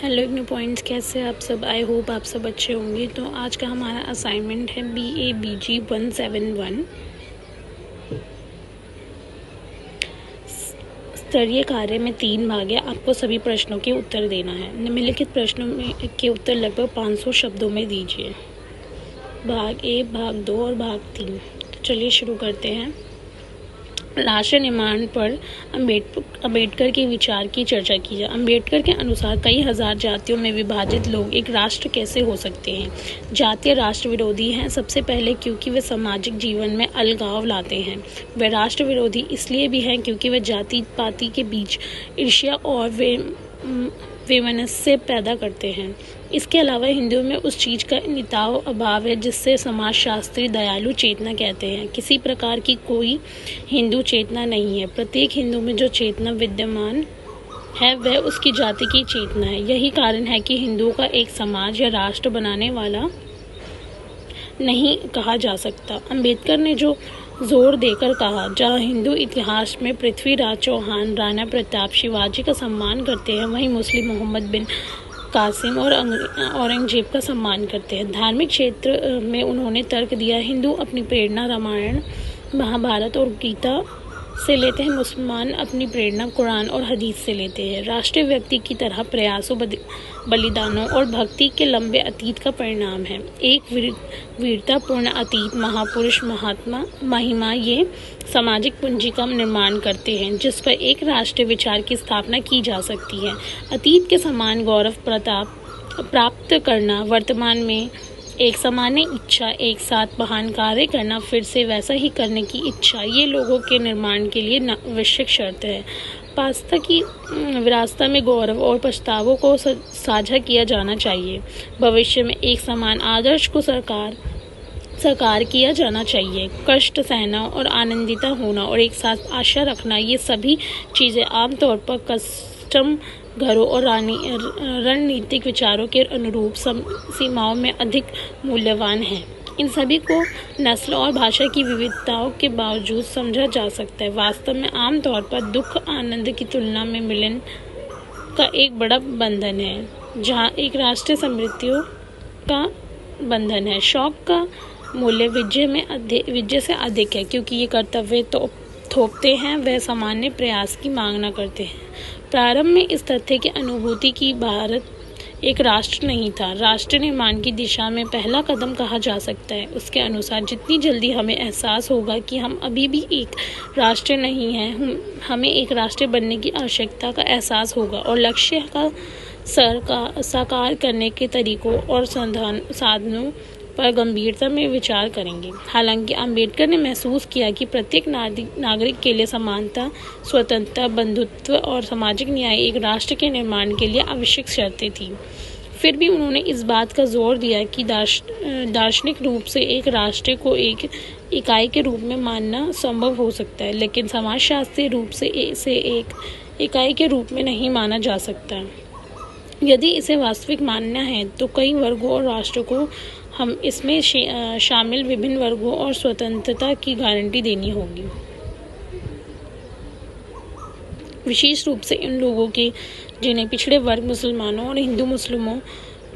Hello IGNOU points, कैसे आप सब? आई होप आप सब अच्छे होंगे। तो आज का हमारा असाइनमेंट है BABG 171 स्तरीय कार्य में 3 भाग है। आपको सभी प्रश्नों के उत्तर देना है। निम्नलिखित प्रश्नों में के उत्तर लगभग 500 शब्दों में दीजिए। भाग ए, भाग 2 और भाग 3। तो चलिए शुरू करते हैं। राष्ट्र निर्माण पर अम्बेडकर के विचार की चर्चा की जाए। अम्बेडकर के अनुसार कई हजार जातियों में विभाजित लोग एक राष्ट्र कैसे हो सकते हैं? जातीय राष्ट्र विरोधी हैं, सबसे पहले क्योंकि वे सामाजिक जीवन में अलगाव लाते हैं। वे राष्ट्र विरोधी इसलिए भी हैं क्योंकि वे जाति पाति के बीच ईर्ष्या और वैमनस्य पैदा करते हैं। इसके अलावा हिंदुओं में उस चीज का निताव अभाव है जिससे समाजशास्त्री दयालु चेतना कहते हैं। किसी प्रकार की कोई हिंदू चेतना नहीं है। प्रत्येक हिंदू में जो चेतना विद्यमान है वह उसकी जाति की चेतना है। यही कारण है कि हिंदुओं का एक समाज या राष्ट्र बनाने वाला नहीं कहा जा सकता। अम्बेडकर ने जो जोर देकर कहा, जहाँ हिंदू इतिहास में पृथ्वीराज चौहान, राणा प्रताप, शिवाजी का सम्मान करते हैं, वहीं मुस्लिम मोहम्मद बिन कासिम और औरंगजेब का सम्मान करते हैं। धार्मिक क्षेत्र में उन्होंने तर्क दिया, हिंदू अपनी प्रेरणा रामायण, महाभारत और गीता से लेते हैं, मुसलमान अपनी प्रेरणा कुरान और हदीस से लेते हैं। राष्ट्र व्यक्ति की तरह प्रयासों, बलिदानों और भक्ति के लंबे अतीत का परिणाम है। एक वीरतापूर्ण अतीत, महापुरुष, महात्मा, महिमा, ये सामाजिक पूंजी का निर्माण करते हैं जिस पर एक राष्ट्रीय विचार की स्थापना की जा सकती है। अतीत के समान गौरव प्राप्त करना, वर्तमान में एक सामान्य इच्छा, एक साथ महान कार्य करना, फिर से वैसा ही करने की इच्छा, ये लोगों के निर्माण के लिए आवश्यक शर्त है। पास्ता की विरासत में गौरव और पछतावों को साझा किया जाना चाहिए। भविष्य में एक समान आदर्श को साकार किया जाना चाहिए। कष्ट सहना और आनंदित होना और एक साथ आशा रखना, ये सभी चीज़ें आमतौर पर कस्टम घरों और रणनीतिक विचारों के अनुरूप सीमाओं में अधिक मूल्यवान हैं। इन सभी को नस्ल और भाषा की विविधताओं के बावजूद समझा जा सकता है। वास्तव में आमतौर पर दुख आनंद की तुलना में मिलन का एक बड़ा बंधन है, जहाँ एक राष्ट्रीय समृद्धियों का बंधन है। शौक का मूल्य विजय से अधिक है, क्योंकि ये कर्तव्य तो थोपते हैं, वह सामान्य प्रयास की मांग न करते हैं। प्रारंभ में इस तथ्य की अनुभूति कि भारत एक राष्ट्र नहीं था, राष्ट्र निर्माण की दिशा में पहला कदम कहा जा सकता है। उसके अनुसार जितनी जल्दी हमें एहसास होगा कि हम अभी भी एक राष्ट्र नहीं हैं, हमें एक राष्ट्र बनने की आवश्यकता का एहसास होगा और लक्ष्य का साकार करने के तरीकों और साधनों पर गंभीरता में विचार करेंगे। हालांकि अम्बेडकर ने महसूस किया कि प्रत्येक नागरिक के लिए समानता, स्वतंत्रता, बंधुत्व और सामाजिक न्याय एक राष्ट्र के निर्माण के लिए आवश्यक शर्तें थीं। फिर भी उन्होंने इस बात का जोर दिया कि दार्शनिक रूप से एक राष्ट्र को एक इकाई के रूप में मानना संभव हो सकता है, लेकिन समाजशास्त्रीय रूप से इसे एक इकाई के रूप में नहीं माना जा सकता। यदि इसे वास्तविक मानना है तो कई वर्गों और राष्ट्रों को हम इसमें शामिल विभिन्न वर्गों और स्वतंत्रता की गारंटी देनी होगी, विशेष रूप से इन लोगों के जिन्हें पिछड़े वर्ग, मुसलमानों और हिंदू मुस्लिमों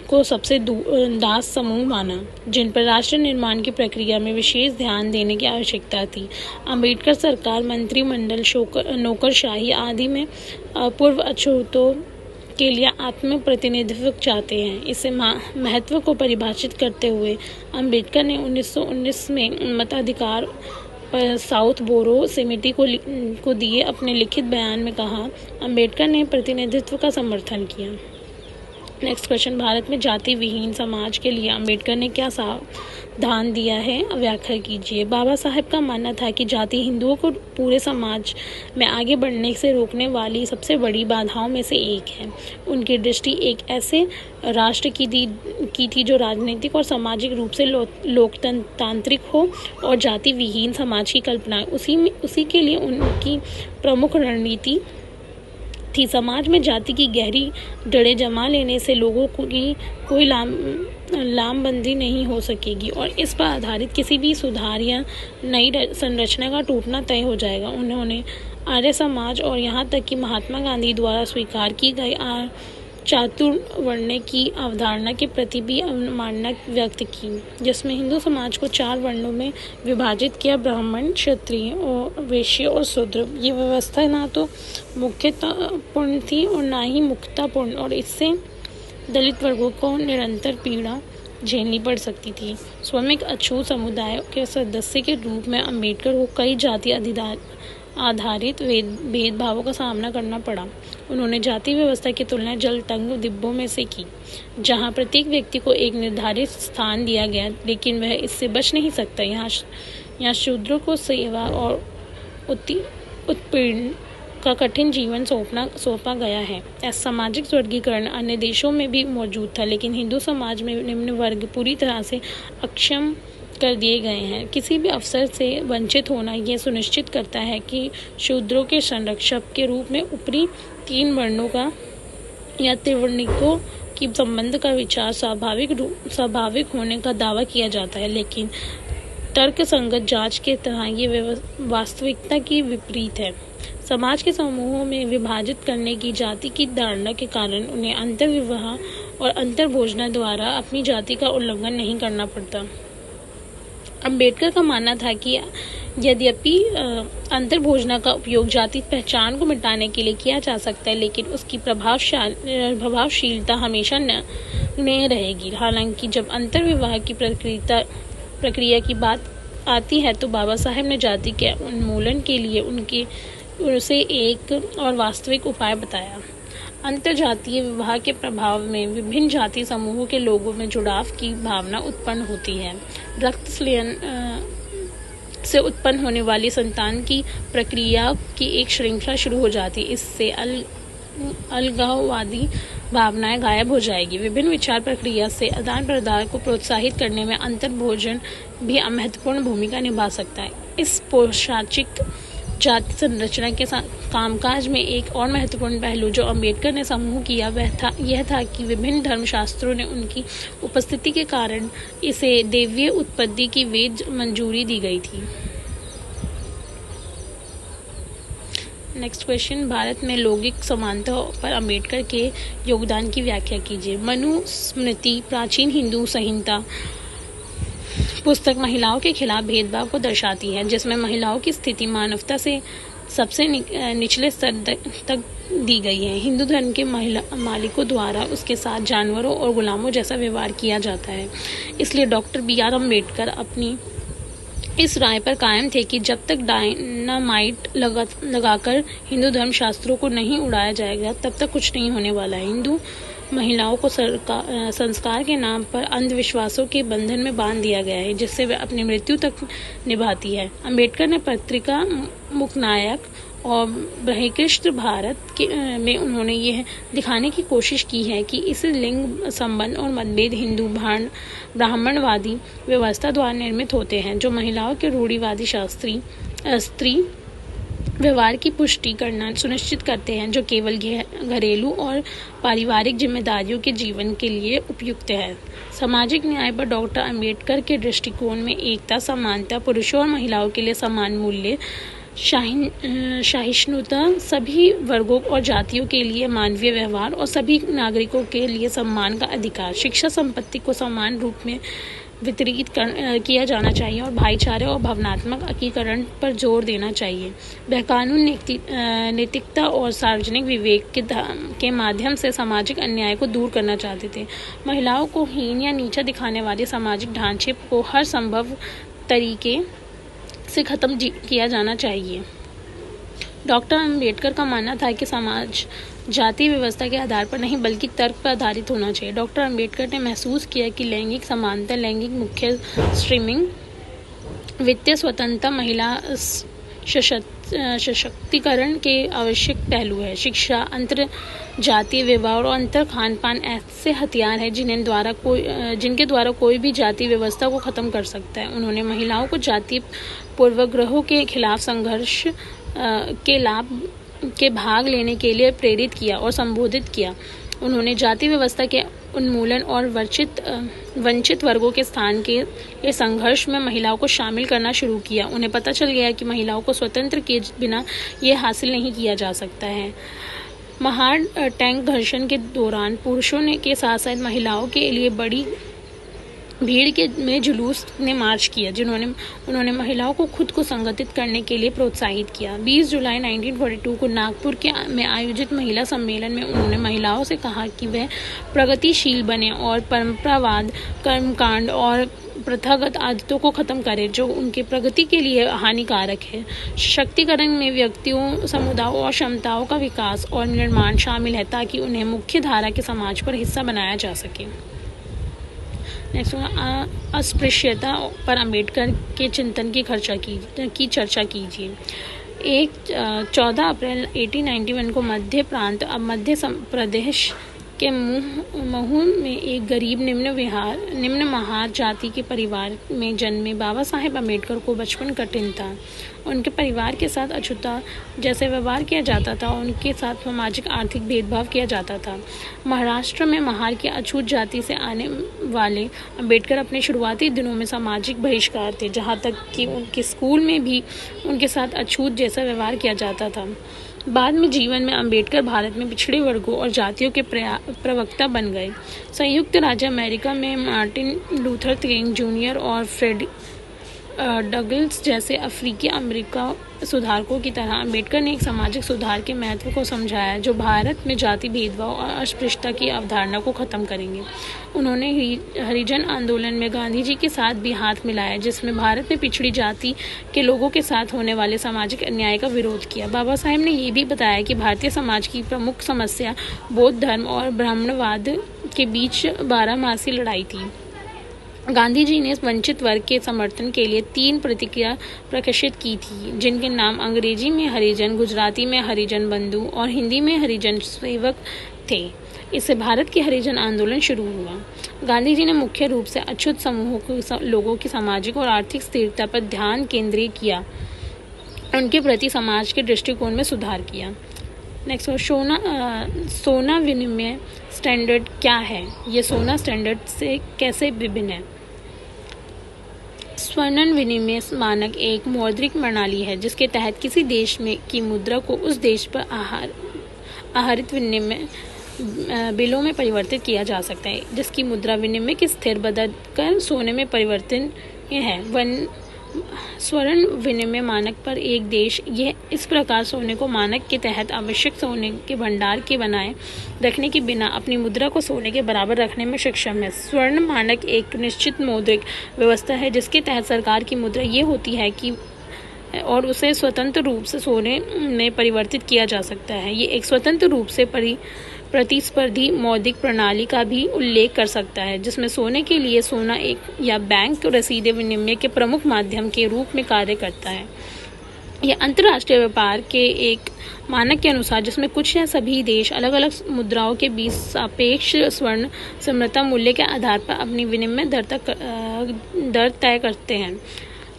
को सबसे दास समूह माना, जिन पर राष्ट्र निर्माण की प्रक्रिया में विशेष ध्यान देने की आवश्यकता थी। अम्बेडकर सरकार, मंत्रिमंडल, नौकरशाही आदि में पूर्व अछूतों के लिए आत्म प्रतिनिधित्व चाहते हैं। इसे महत्व को परिभाषित करते हुए अम्बेडकर ने 1919 में मताधिकार पर साउथ बोरो समिति को दिए अपने लिखित बयान में कहा। अम्बेडकर ने प्रतिनिधित्व का समर्थन किया। नेक्स्ट क्वेश्चन, भारत में जाति विहीन समाज के लिए अम्बेडकर ने क्या ध्यान दिया है, व्याख्या कीजिए। बाबा साहब का मानना था कि जाति हिंदुओं को पूरे समाज में आगे बढ़ने से रोकने वाली सबसे बड़ी बाधाओं में से एक है। उनकी दृष्टि एक ऐसे राष्ट्र की थी जो राजनीतिक और सामाजिक रूप से लोकतांत्रिक हो और जाति विहीन समाज की कल्पना उसी के लिए उनकी प्रमुख रणनीति थी। समाज में जाति की गहरी जड़ें जमा लेने से लोगों की कोई लामबंदी नहीं हो सकेगी और इस पर आधारित किसी भी सुधार या नई संरचना का टूटना तय हो जाएगा। उन्होंने आर्य समाज और यहाँ तक कि महात्मा गांधी द्वारा स्वीकार की गई चातुर्वण्य की अवधारणा के प्रति भी अवमानना व्यक्त की, जिसमें हिंदू समाज को 4 वर्णों में विभाजित किया: ब्राह्मण, क्षत्रिय और वैश्य और शूद्र। ये व्यवस्था ना तो मुख्यतापूर्ण थी और ना ही मुक्तापूर्ण, और इससे दलित वर्गों को निरंतर पीड़ा झेलनी पड़ सकती थी। श्रमिक अछूत समुदाय के सदस्य के रूप में अम्बेडकर को कई जाति आधारित भेदभावों का सामना करना पड़ा। उन्होंने जाति व्यवस्था की तुलना जल तंग डिब्बों में से की, जहां प्रत्येक व्यक्ति को एक निर्धारित स्थान दिया गया, लेकिन वह इससे बच नहीं सकता। यहाँ शूद्रों को सेवा और उत्पीड़न का कठिन जीवन सौंपा गया है। ऐसा सामाजिक वर्गीकरण अन्य देशों में भी मौजूद था, लेकिन हिंदू समाज में निम्न वर्ग पूरी तरह से अक्षम कर दिए गए हैं। किसी भी अवसर से वंचित होना यह सुनिश्चित करता है कि शूद्रों के संरक्षक के रूप में ऊपरी 3 वर्णों का या त्रिवर्णिकों की संबंध का विचार स्वाभाविक होने का दावा किया जाता है, लेकिन तर्कसंगत जांच के तरह ये वास्तविकता की विपरीत है। समाज के समूहों में विभाजित करने की जाति की धारणा के कारण उन्हें अंतर्विवाह और अंतर्भोजना द्वारा अपनी जाति का उल्लंघन नहीं करना पड़ता। अम्बेडकर का मानना था कि यद्यपि अंतर्भोजना का उपयोग जाति पहचान को मिटाने के लिए किया जा सकता है, लेकिन उसकी प्रभावशीलता हमेशा नहीं रहेगी। हालांकि जब अंतर्विवाह की प्रक्रिया की बात आती है तो बाबा साहेब ने जाति के उन्मूलन के लिए उसे एक और वास्तविक उपाय बताया। अंतरजातीय विवाह के प्रभाव में विभिन्न जाति समूहों के लोगों में जुड़ाव की भावना उत्पन्न होती है। रक्त स्खलन से उत्पन्न होने वाली संतान की प्रक्रिया की एक श्रृंखला शुरू हो जाती है। इससे अलगाववादी भावनाएं गायब हो जाएगी। विभिन्न विचार प्रक्रिया से आदान प्रदान को प्रोत्साहित करने में अंतर्भोजन भी महत्वपूर्ण भूमिका निभा सकता है। इस पौशाचिक जाति संरचना के कामकाज में एक और महत्वपूर्ण पहलू जो अम्बेडकर ने समूह किया यह था कि विभिन्न धर्मशास्त्रों ने उनकी उपस्थिति के कारण इसे दैवीय उत्पत्ति की वैध मंजूरी दी गई थी। नेक्स्ट क्वेश्चन, भारत में लैंगिक समानता पर अम्बेडकर के योगदान की व्याख्या कीजिए। मनुस्मृति प्राचीन हिंदू संहिता पुस्तक महिलाओं के खिलाफ भेदभाव को दर्शाती है, जिसमें महिलाओं की स्थिति मानवता से सबसे निचले स्तर तक दी गई है। हिंदू धर्म के मालिकों द्वारा उसके साथ जानवरों और गुलामों जैसा व्यवहार किया जाता है। इसलिए डॉक्टर BR अम्बेडकर अपनी इस राय पर कायम थे कि जब तक डायनामाइट लगाकर हिंदू धर्म शास्त्रों को नहीं उड़ाया जाएगा, तब तक कुछ नहीं होने वाला है। हिंदू महिलाओं को संस्कार के नाम पर अंधविश्वासों के बंधन में बांध दिया गया है, जिससे वे अपनी मृत्यु तक निभाती है। अम्बेडकर ने पत्रिका मुकनायक और बहिष्कृत भारत में उन्होंने यह दिखाने की कोशिश की है कि इस लिंग संबंध और मतभेद हिंदू ब्राह्मणवादी व्यवस्था द्वारा निर्मित होते हैं, जो महिलाओं के रूढ़िवादी स्त्री व्यवहार की पुष्टि करना सुनिश्चित करते हैं, जो केवल घरेलू और पारिवारिक जिम्मेदारियों के जीवन के लिए उपयुक्त है। सामाजिक न्याय पर डॉक्टर अम्बेडकर के दृष्टिकोण में एकता, समानता, पुरुषों और महिलाओं के लिए समान मूल्य, सहिष्णुता, सभी वर्गों और जातियों के लिए मानवीय व्यवहार और सभी नागरिकों के लिए सम्मान का अधिकार, शिक्षा, संपत्ति को समान रूप में वितरित किया जाना चाहिए और भाईचारे और भावनात्मक एकीकरण पर जोर देना चाहिए। वह कानून, नैतिकता और सार्वजनिक विवेक के माध्यम से सामाजिक अन्याय को दूर करना चाहते थे। महिलाओं को हीन या नीचा दिखाने वाले सामाजिक ढांचे को हर संभव तरीके से खत्म किया जाना चाहिए। डॉक्टर अम्बेडकर का मानना था कि समाज जाति व्यवस्था के आधार पर नहीं बल्कि तर्क पर आधारित होना चाहिए। डॉक्टर अम्बेडकर ने महसूस किया कि लैंगिक समानता, लैंगिक मुख्य स्ट्रीमिंग, वित्तीय स्वतंत्रता, महिला सशक्तिकरण के आवश्यक पहलू है। शिक्षा, अंतर जातीय विवाह और अंतर खान पान ऐसे हथियार हैं जिनके द्वारा कोई भी जाति व्यवस्था को खत्म कर सकता है। उन्होंने महिलाओं को जाति पूर्वग्रहों के खिलाफ संघर्ष के भाग लेने के लिए प्रेरित किया और संबोधित किया। उन्होंने जाति व्यवस्था के उन्मूलन और वंचित वर्गों के स्थान के लिए संघर्ष में महिलाओं को शामिल करना शुरू किया। उन्हें पता चल गया कि महिलाओं को स्वतंत्र किए बिना यह हासिल नहीं किया जा सकता है। महार टैंक घर्षण के दौरान पुरुषों ने के साथ साथ महिलाओं के लिए बड़ी भीड़ के में जुलूस ने मार्च किया, उन्होंने महिलाओं को खुद को संगठित करने के लिए प्रोत्साहित किया। 20 जुलाई 1942 को नागपुर में आयोजित महिला सम्मेलन में उन्होंने महिलाओं से कहा कि वह प्रगतिशील बने और परंपरावाद, कर्मकांड और प्रथागत आदतों को खत्म करें जो उनके प्रगति के लिए हानिकारक है। सशक्तिकरण में व्यक्तियों, समुदायों और क्षमताओं का विकास और निर्माण शामिल है ताकि उन्हें मुख्य धारा के समाज पर हिस्सा बनाया जा सके। नेक्स्ट अस्पृश्यता पर अम्बेडकर के चिंतन की चर्चा कीजिए। 14 अप्रैल 1891 को मध्य प्रांत अब मध्य प्रदेश के महू में एक गरीब निम्न महार जाति के परिवार में जन्मे बाबा साहेब अम्बेडकर को बचपन कठिन था। उनके परिवार के साथ अछूता जैसे व्यवहार किया जाता था, उनके साथ सामाजिक आर्थिक भेदभाव किया जाता था। महाराष्ट्र में महार की अछूत जाति से आने वाले अम्बेडकर अपने शुरुआती दिनों में सामाजिक बहिष्कार थे, जहाँ तक कि उनके स्कूल में भी उनके साथ अछूत जैसा व्यवहार किया जाता था। बाद में जीवन में अम्बेडकर भारत में पिछड़े वर्गों और जातियों के प्रवक्ता बन गए। संयुक्त राज्य अमेरिका में मार्टिन लूथर किंग जूनियर और फ्रेड डगलस जैसे अफ्रीकी अमेरिका सुधारकों की तरह अम्बेडकर ने एक सामाजिक सुधार के महत्व को समझाया जो भारत में जाति भेदभाव और अस्पृश्यता की अवधारणा को खत्म करेंगे। उन्होंने हरिजन आंदोलन में गांधी जी के साथ भी हाथ मिलाया, जिसमें भारत में पिछड़ी जाति के लोगों के साथ होने वाले सामाजिक अन्याय का विरोध किया। बाबा साहेब ने ये भी बताया कि भारतीय समाज की प्रमुख समस्या बौद्ध धर्म और ब्राह्मणवाद के बीच 12 लड़ाई थी। गांधी जी ने वंचित वर्ग के समर्थन के लिए 3 प्रतिक्रिया प्रकाशित की थी, जिनके नाम अंग्रेजी में हरिजन, गुजराती में हरिजन बंधु और हिंदी में हरिजन सेवक थे। इससे भारत की हरिजन आंदोलन शुरू हुआ। गांधी जी ने मुख्य रूप से अछूत समूहों के लोगों की सामाजिक और आर्थिक स्थिरता पर ध्यान केंद्रित किया, उनके प्रति समाज के दृष्टिकोण में सुधार किया। नेक्स्ट, सोना विनिमय स्टैंडर्ड क्या है? ये सोना स्टैंडर्ड से कैसे विभिन्न है? स्वर्ण विनिमय मानक एक मौद्रिक प्रणाली है जिसके तहत किसी देश में की मुद्रा को उस देश पर आहरित विनिमय बिलों में परिवर्तित किया जा सकता है, जिसकी मुद्रा विनिमय की स्थिर बदलकर सोने में परिवर्तन है। स्वर्ण विनिमय मानक पर एक देश यह इस प्रकार सोने को मानक के तहत आवश्यक सोने के भंडार के बनाए रखने के बिना अपनी मुद्रा को सोने के बराबर रखने में सक्षम है। स्वर्ण मानक एक निश्चित मौद्रिक व्यवस्था है जिसके तहत सरकार की मुद्रा ये होती है कि और उसे स्वतंत्र रूप से सोने में परिवर्तित किया जा सकता है। ये एक स्वतंत्र रूप से प्रतिस्पर्धी मौद्रिक प्रणाली का भी उल्लेख कर सकता है, जिसमें सोने के लिए सोना एक या बैंक रसीदें विनिमय के प्रमुख माध्यम के रूप में कार्य करता है। यह अंतर्राष्ट्रीय व्यापार के एक मानक के अनुसार, जिसमें कुछ या सभी देश अलग अलग मुद्राओं के बीच सापेक्ष स्वर्ण समृद्धता मूल्य के आधार पर अपनी विनिमय दर तय करते हैं।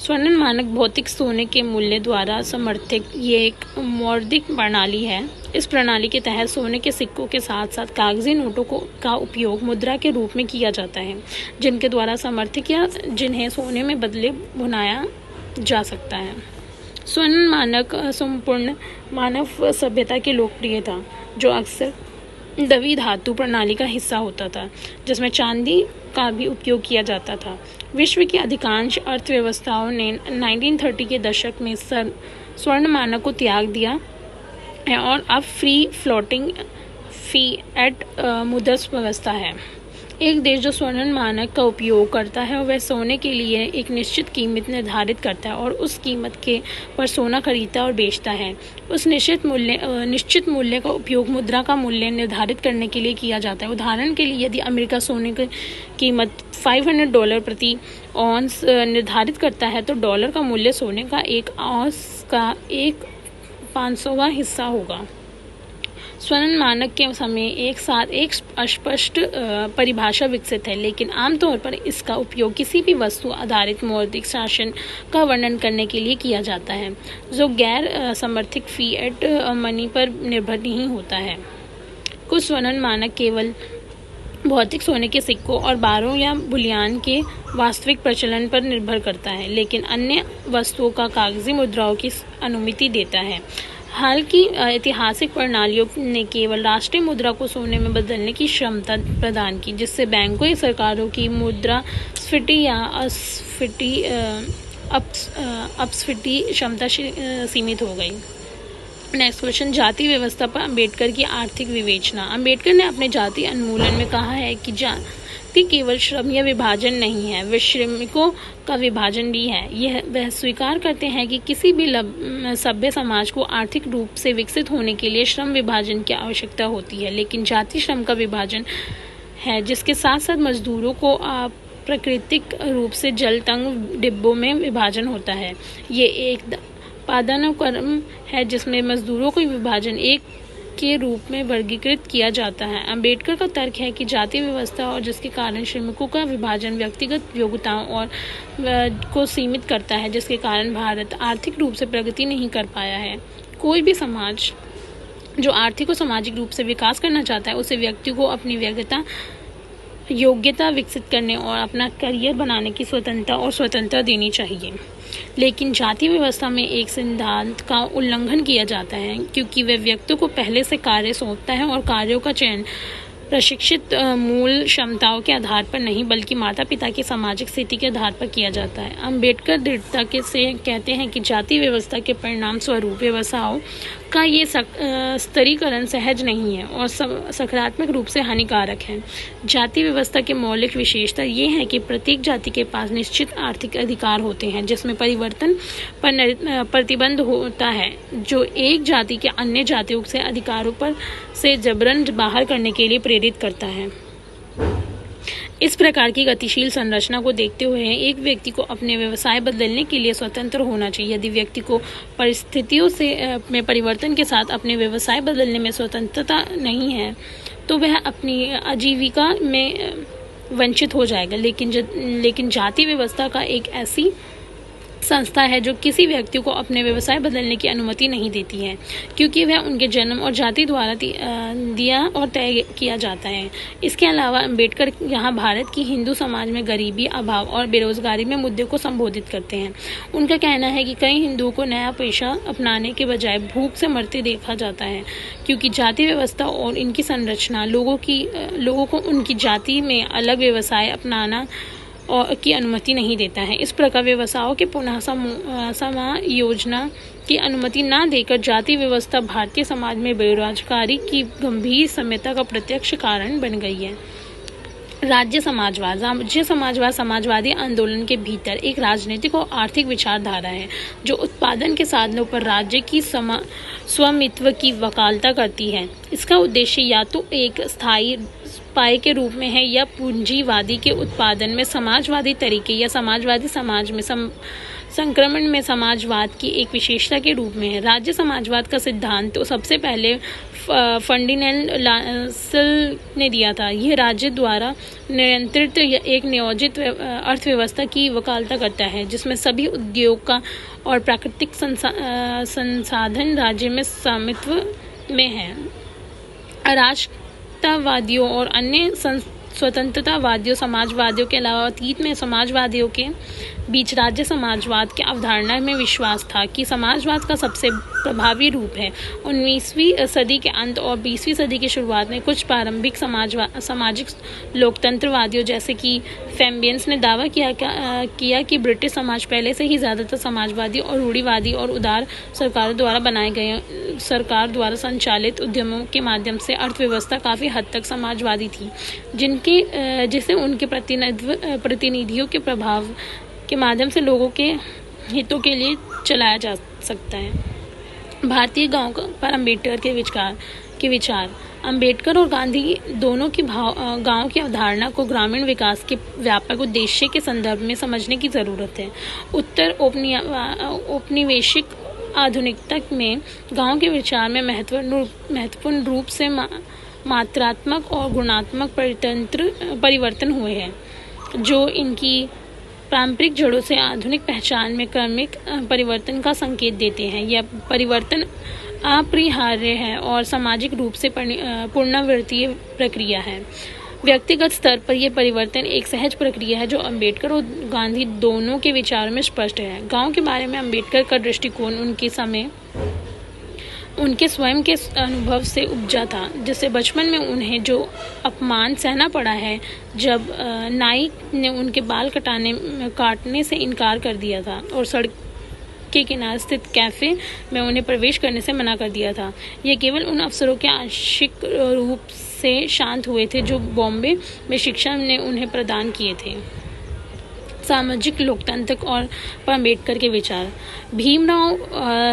स्वर्ण मानक भौतिक सोने के मूल्य द्वारा समर्थित ये एक मौद्रिक प्रणाली है। इस प्रणाली के तहत सोने के सिक्कों के साथ साथ कागजी नोटों का उपयोग मुद्रा के रूप में किया जाता है, जिनके द्वारा समर्थित या जिन्हें सोने में बदले भुनाया जा सकता है। स्वर्ण मानक संपूर्ण मानव सभ्यता की लोकप्रिय था, जो अक्सर द्रव्य धातु प्रणाली का हिस्सा होता था, जिसमें चांदी का भी उपयोग किया जाता था। विश्व की अधिकांश अर्थव्यवस्थाओं ने 1930 के दशक में स्वर्ण मानक को त्याग दिया है और अब फ्री फ्लोटिंग फिएट मुद्रा व्यवस्था है। एक देश जो स्वर्ण मानक का उपयोग करता है वह सोने के लिए एक निश्चित कीमत निर्धारित करता है और उस कीमत के पर सोना खरीदता और बेचता है। उस निश्चित मूल्य का उपयोग मुद्रा का मूल्य निर्धारित करने के लिए किया जाता है। उदाहरण के लिए, यदि अमेरिका सोने की कीमत $500 प्रति औंस निर्धारित करता है, तो डॉलर का मूल्य सोने का एक औंस का 1/500वां हिस्सा होगा। स्वर्ण मानक के समय एक साथ एक अस्पष्ट परिभाषा विकसित है, लेकिन आमतौर पर इसका उपयोग किसी भी वस्तु आधारित मौद्रिक शासन का वर्णन करने के लिए किया जाता है, जो गैर समर्थित फिएट मनी पर निर्भर नहीं होता है। कुछ स्वर्ण मानक केवल भौतिक सोने के सिक्कों और बारों या बुलियन के वास्तविक प्रचलन पर निर्भर करता है, लेकिन अन्य वस्तुओं का कागजी मुद्राओं की अनुमति देता है। हाल की ऐतिहासिक प्रणालियों ने केवल राष्ट्रीय मुद्रा को सोने में बदलने की क्षमता प्रदान की, जिससे बैंकों या सरकारों की मुद्रास्फीति या अपस्फीति क्षमता सीमित हो गई। नेक्स्ट क्वेश्चन, जाति व्यवस्था पर अंबेडकर की आर्थिक विवेचना। अंबेडकर ने अपने जाति उन्मूलन में कहा है कि जाति केवल श्रम या विभाजन नहीं है, वह श्रमिकों का विभाजन भी है। वह स्वीकार करते हैं कि किसी भी सभ्य समाज को आर्थिक रूप से विकसित होने के लिए श्रम विभाजन की आवश्यकता होती है, लेकिन जाति श्रम का विभाजन है, जिसके साथ साथ मजदूरों को प्राकृतिक रूप से जल तंग डिब्बों में विभाजन होता है। ये एक पदानुक्रम है जिसमें मजदूरों को विभाजन एक के रूप में वर्गीकृत किया जाता है। अंबेडकर का तर्क है कि जाति व्यवस्था और जिसके कारण श्रमिकों का विभाजन व्यक्तिगत योग्यताओं और को सीमित करता है, जिसके कारण भारत आर्थिक रूप से प्रगति नहीं कर पाया है। कोई भी समाज जो आर्थिक और सामाजिक रूप से विकास करना चाहता है, उसे व्यक्ति को अपनी योग्यता विकसित करने और अपना करियर बनाने की स्वतंत्रता देनी चाहिए। लेकिन जाति व्यवस्था में एक सिद्धांत का उल्लंघन किया जाता है, क्योंकि वह व्यक्ति को पहले से कार्य सौंपता है और कार्यों का चयन प्रशिक्षित मूल क्षमताओं के आधार पर नहीं, बल्कि माता पिता की सामाजिक स्थिति के आधार पर किया जाता है। अंबेडकर दृढ़ता से कहते हैं कि जाति व्यवस्था के परिणाम स्वरूप व्यवसायों का ये स्तरीकरण सहज नहीं है और सकारात्मक रूप से हानिकारक है। जाति व्यवस्था के मौलिक विशेषता ये है कि प्रत्येक जाति के पास निश्चित आर्थिक अधिकार होते हैं, जिसमें परिवर्तन पर प्रतिबंध होता है, जो एक जाति के अन्य जातियों से अधिकारों पर से जबरन बाहर करने के लिए प्रेरित करता है। इस प्रकार की गतिशील संरचना को देखते हुए एक व्यक्ति को अपने व्यवसाय बदलने के लिए स्वतंत्र होना चाहिए। यदि व्यक्ति को परिस्थितियों में परिवर्तन के साथ अपने व्यवसाय बदलने में स्वतंत्रता नहीं है, तो वह अपनी आजीविका में वंचित हो जाएगा। लेकिन जाति व्यवस्था का एक ऐसी संस्था है जो किसी व्यक्ति को अपने व्यवसाय बदलने की अनुमति नहीं देती है, क्योंकि वह उनके जन्म और जाति द्वारा दिया और तय किया जाता है। इसके अलावा अंबेडकर यहाँ भारत की हिंदू समाज में गरीबी, अभाव और बेरोजगारी में मुद्दे को संबोधित करते हैं। उनका कहना है कि कई हिंदुओं को नया पेशा अपनाने के बजाय भूख से मरते देखा जाता है, क्योंकि जाति व्यवस्था और इनकी संरचना लोगों को उनकी जाति में अलग व्यवसाय अपनाना की अनुमति नहीं देता है। इस प्रकार व्यवसायों के पुनः समायोजन की अनुमति न देकर जाति व्यवस्था भारतीय समाज में बेरोजगारी की गंभीर समस्या का प्रत्यक्ष कारण बन गई है। राज्य समाजवाद समाजवादी आंदोलन के भीतर एक राजनीतिक और आर्थिक विचारधारा है, जो उत्पादन के साधनों पर राज्य की स्वामित्व की वकालता करती है। इसका उद्देश्य या तो एक स्थायी पाए के रूप में है या पूंजीवादी के उत्पादन में समाजवादी तरीके या समाजवादी समाज में संक्रमण में समाजवाद की एक विशेषता के रूप में है। राज्य समाजवाद का सिद्धांत तो सबसे पहले फर्डिनेंड लासल ने दिया था। यह राज्य द्वारा नियंत्रित एक नियोजित अर्थव्यवस्था की वकालता करता है, जिसमें सभी उद्योग का और प्राकृतिक संसाधन राज्य में स्वामित्व में है। राष्ट्रवादियों और अन्य स्वतंत्रतावादियों समाजवादियों के अलावा अतीत में समाजवादियों के बीच राज्य समाजवाद की अवधारणा में विश्वास था कि समाजवाद का सबसे प्रभावी रूप है। 19वीं सदी के अंत और 20वीं सदी की शुरुआत में कुछ प्रारंभिक सामाजिक लोकतंत्रवादियों जैसे कि फैबियंस ने दावा किया कि ब्रिटिश समाज पहले से ही ज़्यादातर समाजवादी और रूढ़िवादी और उदार सरकार द्वारा संचालित उद्यमों के माध्यम से अर्थव्यवस्था काफ़ी हद तक समाजवादी थी, जिसे उनके प्रतिनिधियों के प्रभाव के माध्यम से लोगों के हितों के लिए चलाया जा सकता है। भारतीय गांव पर अंबेडकर के विचार। अंबेडकर और गांधी दोनों की गांव की अवधारणा को ग्रामीण विकास के व्यापक उद्देश्य के संदर्भ में समझने की ज़रूरत है। उत्तर औपनिवेशिक आधुनिकता में गांव के विचार में महत्वपूर्ण रूप से मात्रात्मक और गुणात्मक परिवर्तन हुए हैं, जो इनकी पारंपरिक जड़ों से आधुनिक पहचान में क्रमिक परिवर्तन का संकेत देते हैं। यह परिवर्तन अपरिहार्य है और सामाजिक रूप से पुनरावृत्तीय प्रक्रिया है। व्यक्तिगत स्तर पर यह परिवर्तन एक सहज प्रक्रिया है, जो अंबेडकर और गांधी दोनों के विचारों में स्पष्ट है। गांव के बारे में अंबेडकर का दृष्टिकोण उनके समय उनके स्वयं के अनुभव से उपजा था, जिससे बचपन में उन्हें जो अपमान सहना पड़ा है जब नाई ने उनके बाल काटने से इनकार कर दिया था और सड़क के किनारे स्थित कैफ़े में उन्हें प्रवेश करने से मना कर दिया था। यह केवल उन अफसरों के आंशिक रूप से शांत हुए थे जो बॉम्बे में शिक्षा ने उन्हें प्रदान किए थे। सामाजिक लोकतंत्र और पर अम्बेडकर के विचार। भीमराव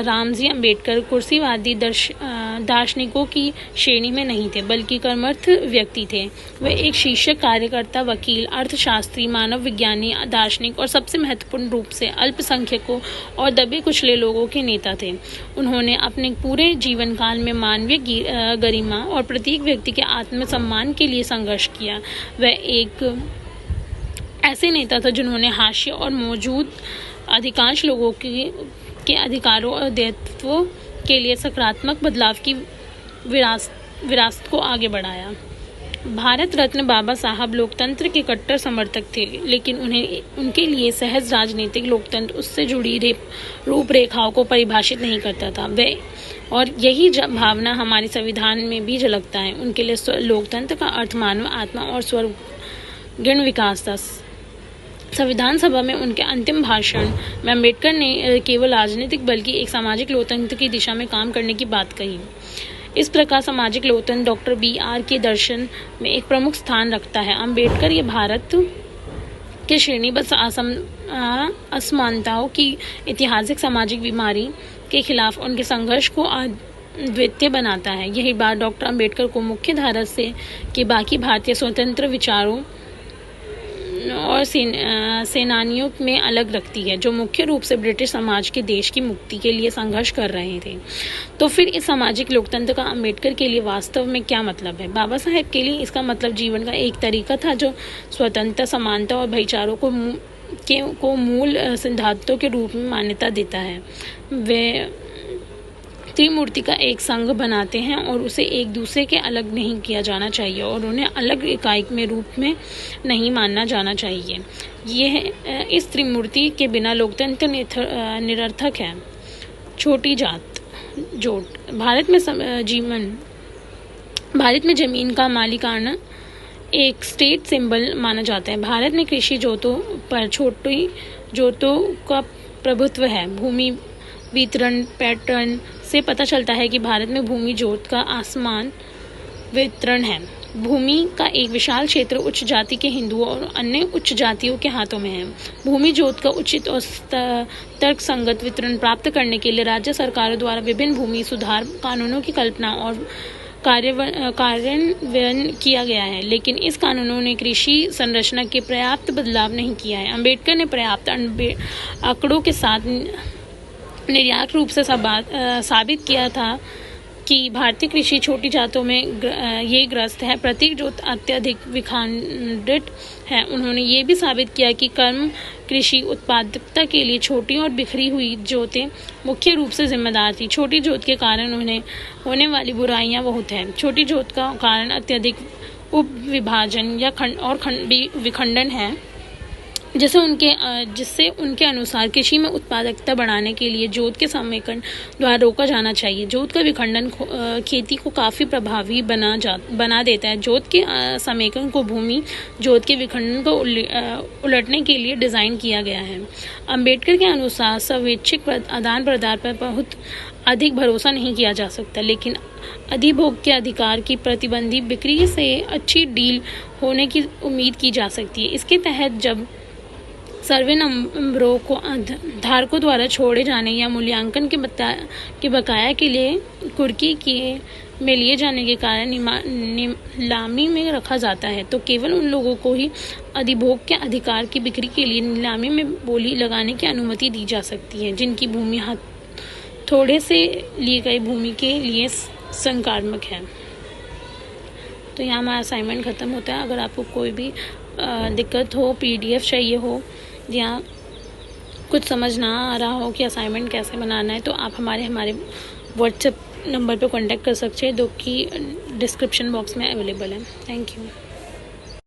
रामजी अम्बेडकर कुर्सीवादी दार्शनिकों की श्रेणी में नहीं थे, बल्कि कर्मठ व्यक्ति थे। वे एक शिक्षक, कार्यकर्ता, वकील, अर्थशास्त्री, मानव विज्ञानी, दार्शनिक और सबसे महत्वपूर्ण रूप से अल्पसंख्यकों और दबे कुचले लोगों के नेता थे। उन्होंने अपने पूरे जीवन काल में मानवीय गरिमा और प्रत्येक व्यक्ति के आत्मसम्मान के लिए संघर्ष किया। वह एक ऐसे नेता था जिन्होंने हाशिए और मौजूद अधिकांश लोगों के अधिकारों और दायित्वों के लिए सकारात्मक बदलाव की विरासत को आगे बढ़ाया। भारत रत्न बाबा साहब लोकतंत्र के कट्टर समर्थक थे, लेकिन उनके लिए सहज राजनीतिक लोकतंत्र उससे जुड़ी रूपरेखाओं को परिभाषित नहीं करता था। और यही भावना हमारे संविधान में भी झलकता है। उनके लिए लोकतंत्र का अर्थ मानव आत्मा और सर्वगुण विकास था। संविधान सभा में उनके अंतिम भाषण में अम्बेडकर ने केवल राजनीतिक बल्कि एक सामाजिक लोकतंत्र की दिशा में काम करने की बात कही। इस प्रकार सामाजिक लोकतंत्र डॉक्टर B.R. के दर्शन में एक प्रमुख स्थान रखता है। अम्बेडकर ये भारत के श्रेणीबद्ध असमानताओं की ऐतिहासिक सामाजिक बीमारी के खिलाफ उनके संघर्ष को अद्वितीय बनाता है। यही बात डॉक्टर अम्बेडकर को मुख्य धारा से के बाकी भारतीय स्वतंत्र विचारों और सेनानियों में अलग रखती है, जो मुख्य रूप से ब्रिटिश समाज के देश की मुक्ति के लिए संघर्ष कर रहे थे। तो फिर इस सामाजिक लोकतंत्र का अम्बेडकर के लिए वास्तव में क्या मतलब है? बाबा साहेब के लिए इसका मतलब जीवन का एक तरीका था जो स्वतंत्रता, समानता और भाईचारों को मूल सिद्धांतों के रूप में मान्यता देता है। वे त्रिमूर्ति का एक संघ बनाते हैं और उसे एक दूसरे के अलग नहीं किया जाना चाहिए और उन्हें अलग इकाई में रूप में नहीं माना जाना चाहिए। यह इस त्रिमूर्ति के बिना लोकतंत्र निरर्थक है। छोटी जात जोट। भारत में जमीन का मालिकाना एक स्टेट सिंबल माना जाता है। भारत में कृषि जोतों पर छोटी जोतों का प्रभुत्व है। भूमि वितरण पैटर्न से पता चलता है कि भारत में भूमि जोत का आसमान वितरण है। भूमि का एक विशाल क्षेत्र उच्च जाति के हिंदुओं और अन्य उच्च जातियों के हाथों में है। भूमि जोत का उचित और तर्कसंगत वितरण प्राप्त करने के लिए राज्य सरकारों द्वारा विभिन्न भूमि सुधार कानूनों की कल्पना और कार्यान्वयन किया गया है, लेकिन इस कानूनों ने कृषि संरचना के पर्याप्त बदलाव नहीं किया है। अम्बेडकर ने पर्याप्त आंकड़ों के साथ निर्णायक रूप से साबित किया था कि भारतीय कृषि छोटी जातों में ये ग्रस्त है। प्रत्येक जोत अत्यधिक विखंडित है। उन्होंने ये भी साबित किया कि कम कृषि उत्पादकता के लिए छोटी और बिखरी हुई जोतें मुख्य रूप से जिम्मेदार थी। छोटी जोत के कारण उन्हें होने वाली बुराइयां बहुत हैं। छोटी जोत का कारण अत्यधिक उपविभाजन या विखंडन है, जिससे उनके अनुसार कृषि में उत्पादकता बढ़ाने के लिए जोत के समेकन द्वारा रोका जाना चाहिए। जोत का विखंडन खेती को काफ़ी प्रभावी बना देता है। जोत के समेकन को भूमि जोत के विखंडन को उलटने के लिए डिज़ाइन किया गया है। अम्बेडकर के अनुसार स्वैच्छिक आदान प्रदान पर बहुत अधिक भरोसा नहीं किया जा सकता, लेकिन अधिभोग के अधिकार की प्रतिबंधित बिक्री से अच्छी डील होने की उम्मीद की जा सकती है। इसके तहत जब सर्वे नंबरों को धारकों द्वारा छोड़े जाने या मूल्यांकन के बकाया के लिए कुर्की में लिए जाने के कारण नीलामी में रखा जाता है, तो केवल उन लोगों को ही अधिभोग के अधिकार की बिक्री के लिए नीलामी में बोली लगाने की अनुमति दी जा सकती है, जिनकी भूमि थोड़े से ली गई भूमि के लिए संक्रामक है। तो यहाँ हमारा असाइनमेंट ख़त्म होता है। अगर आपको कोई भी दिक्कत हो, PDF चाहिए हो या कुछ समझ ना आ रहा हो कि असाइनमेंट कैसे बनाना है, तो आप हमारे व्हाट्सएप नंबर पर कांटेक्ट कर सकते हैं, जो कि डिस्क्रिप्शन बॉक्स में अवेलेबल है। Thank you.